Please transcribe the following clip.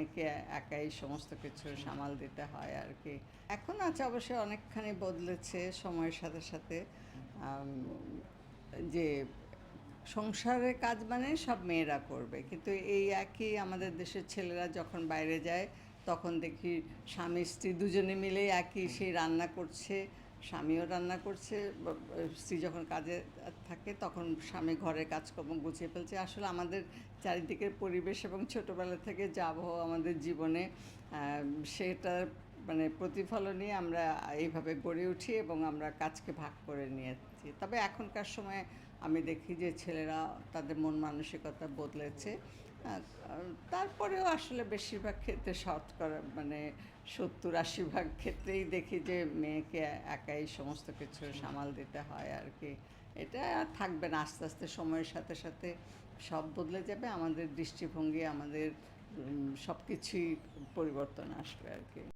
মেয়েকে একাই সমস্ত কিছু সামাল দিতে হয় আর কি। এখন আছে অবশ্যই অনেকখানি বদলেছে সময়ের সাথে সাথে। আম, যে সংসারের কাজ মানে সব মেয়েরা করবে, কিন্তু এই একই আমাদের দেশের ছেলেরা যখন বাইরে যায় তখন দেখি স্বামী স্ত্রী দুজনে মিলে একই সেই রান্না করছে, স্বামীও রান্না করছে, স্ত্রী যখন কাজে থাকে তখন স্বামী ঘরের কাজকর্ম গুছিয়ে ফেলছে। আসলে আমাদের চারিদিকের পরিবেশ এবং ছোটোবেলা থেকে যা আবহাওয়া আমাদের জীবনে, সেটার মানে প্রতিফলনই আমরা এইভাবে গড়ে উঠি এবং আমরা কাজকে ভাগ করে নিয়েছি। তবে এখনকার সময় আমি দেখি যে ছেলেরা তাদের মন মানসিকতা বদলেছে। তারপরেও আসলে বেশিরভাগ ক্ষেত্রে শতকরা মানে 70-80 ভাগ ক্ষেত্রেই দেখি যে মেয়েকে একাই সমস্ত কিছু সামাল দিতে হয় আর কি। এটা থাকবে না, আস্তে আস্তে সময়ের সাথে সাথে সব বদলে যাবে, আমাদের দৃষ্টিভঙ্গি, আমাদের সব কিছুই পরিবর্তন আসবে আর কি।